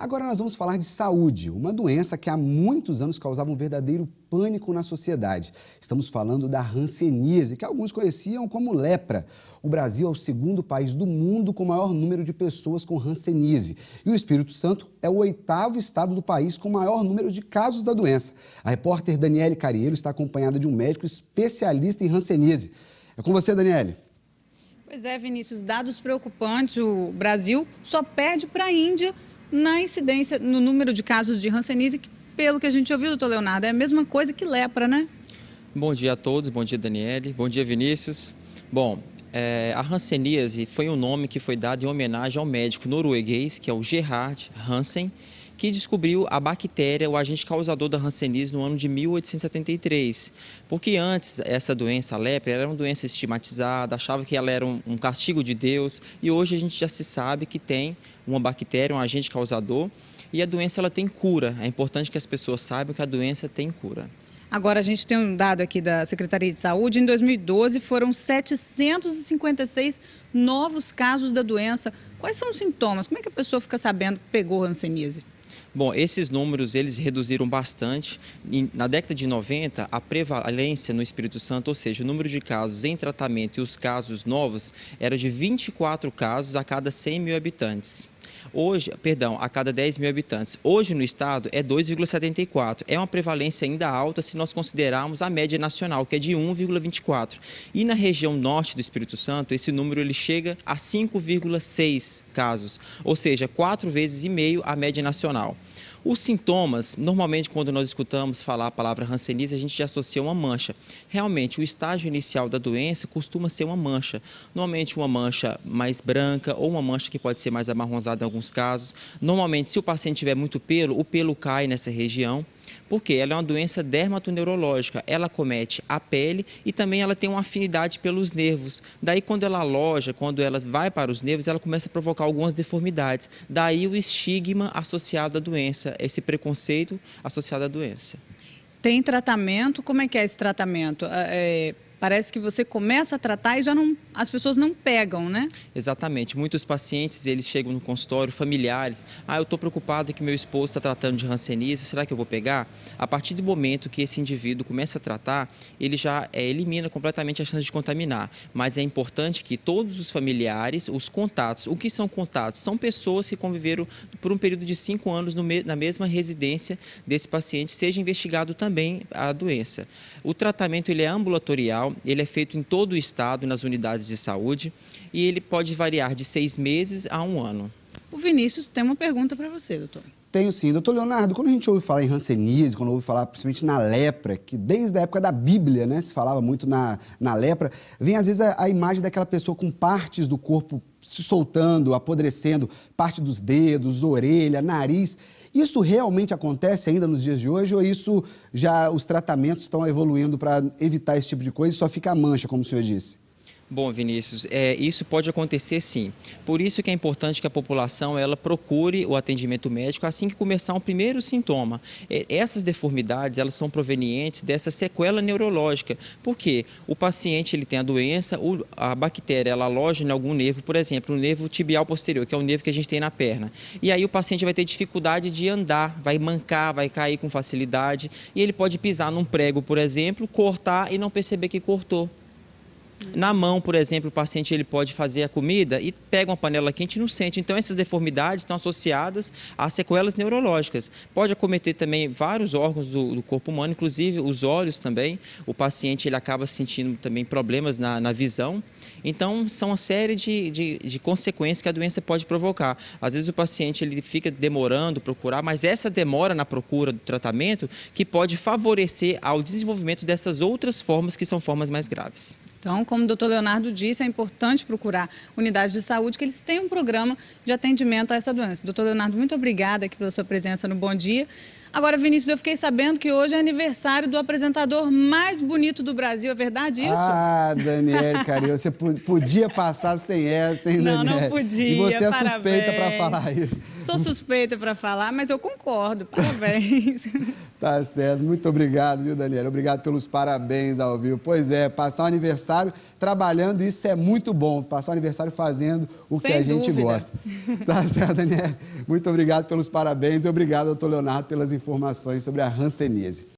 Agora nós vamos falar de saúde, uma doença que há muitos anos causava um verdadeiro pânico na sociedade. Estamos falando da hanseníase, que alguns conheciam como lepra. O Brasil é o segundo país do mundo com o maior número de pessoas com hanseníase. E o Espírito Santo é o 8º estado do país com o maior número de casos da doença. A repórter Daniele Cariello está acompanhada de um médico especialista em hanseníase. É com você, Daniele. Pois é, Vinícius, dados preocupantes. O Brasil só perde para a Índia na incidência, no número de casos de hanseníase, que, pelo que a gente ouviu, doutor Leonardo, é a mesma coisa que lepra, né? Bom dia a todos, bom dia, Daniele, bom dia, Vinícius. Bom, a hanseníase foi um nome que foi dado em homenagem ao médico norueguês, que é o Gerhard Hansen, que descobriu a bactéria, o agente causador da hanseníase no ano de 1873. Porque antes, essa doença, a lepra, era uma doença estigmatizada, achava que ela era um castigo de Deus, e hoje a gente já se sabe que tem uma bactéria, um agente causador, e a doença ela tem cura. É importante que as pessoas saibam que a doença tem cura. Agora, a gente tem um dado aqui da Secretaria de Saúde, em 2012 foram 756 novos casos da doença. Quais são os sintomas? Como é que a pessoa fica sabendo que pegou hanseníase? Bom, esses números eles reduziram bastante. Na década de 90, a prevalência no Espírito Santo, ou seja, o número de casos em tratamento e os casos novos, era de 24 casos a cada 100 mil habitantes. Hoje, a cada 10 mil habitantes. Hoje no estado é 2,74. É uma prevalência ainda alta se nós considerarmos a média nacional, que é de 1,24. E na região norte do Espírito Santo, esse número ele chega a 5,6 casos, ou seja, 4,5 vezes a média nacional. Os sintomas, normalmente quando nós escutamos falar a palavra hanseníase, a gente já associa uma mancha. Realmente, o estágio inicial da doença costuma ser uma mancha. Normalmente uma mancha mais branca ou uma mancha que pode ser mais amarronzada em alguns casos. Normalmente, se o paciente tiver muito pelo, o pelo cai nessa região. Porque ela é uma doença dermatoneurológica, ela acomete a pele e também ela tem uma afinidade pelos nervos. Daí quando ela aloja, quando ela vai para os nervos, ela começa a provocar algumas deformidades. Daí o estigma associado à doença, esse preconceito associado à doença. Tem tratamento? Como é que é esse tratamento? Parece que você começa a tratar e as pessoas não pegam, né? Exatamente. Muitos pacientes, eles chegam no consultório, familiares. Eu estou preocupado que meu esposo está tratando de hanseníase, será que eu vou pegar? A partir do momento que esse indivíduo começa a tratar, ele já elimina completamente a chance de contaminar. Mas é importante que todos os familiares, os contatos, o que são contatos? São pessoas que conviveram por um período de 5 anos na mesma residência desse paciente, seja investigado também a doença. O tratamento ele é ambulatorial. Ele é feito em todo o estado, nas unidades de saúde, e ele pode variar de 6 meses a 1 ano. O Vinícius tem uma pergunta para você, doutor. Tenho sim. Doutor Leonardo, quando a gente ouve falar em hanseníase, quando ouve falar principalmente na lepra, que desde a época da Bíblia, né, se falava muito na lepra, vem às vezes a imagem daquela pessoa com partes do corpo se soltando, apodrecendo, parte dos dedos, orelha, nariz. Isso realmente acontece ainda nos dias de hoje ou isso já os tratamentos estão evoluindo para evitar esse tipo de coisa e só fica a mancha, como o senhor disse? Bom, Vinícius, isso pode acontecer sim. Por isso que é importante que a população ela procure o atendimento médico assim que começar um primeiro sintoma. Essas deformidades elas são provenientes dessa sequela neurológica. Porque o paciente ele tem a doença, a bactéria ela aloja em algum nervo, por exemplo, no nervo tibial posterior, que é o nervo que a gente tem na perna. E aí o paciente vai ter dificuldade de andar, vai mancar, vai cair com facilidade. E ele pode pisar num prego, por exemplo, cortar e não perceber que cortou. Na mão, por exemplo, o paciente ele pode fazer a comida e pega uma panela quente e não sente. Então, essas deformidades estão associadas a sequelas neurológicas. Pode acometer também vários órgãos do corpo humano, inclusive os olhos também. O paciente ele acaba sentindo também problemas na visão. Então, são uma série de consequências que a doença pode provocar. Às vezes o paciente ele fica demorando procurar, mas essa demora na procura do tratamento que pode favorecer ao desenvolvimento dessas outras formas que são formas mais graves. Então, como o doutor Leonardo disse, é importante procurar unidades de saúde, que eles têm um programa de atendimento a essa doença. Doutor Leonardo, muito obrigada aqui pela sua presença no Bom Dia. Agora, Vinícius, eu fiquei sabendo que hoje é aniversário do apresentador mais bonito do Brasil, é verdade isso? Ah, Daniele Cariello, você podia passar sem essa, hein, Daniele? Não podia, e você é parabéns. suspeita para falar isso. Sou suspeita para falar, mas eu concordo, parabéns. Tá certo, muito obrigado, viu, Daniele? Obrigado pelos parabéns ao vivo. Pois é, passar o aniversário aniversário trabalhando, isso é muito bom, passar o aniversário fazendo o que a gente gosta. Tá certo, Daniele? Muito obrigado pelos parabéns e obrigado, doutor Leonardo, pelas informações sobre a hanseníase.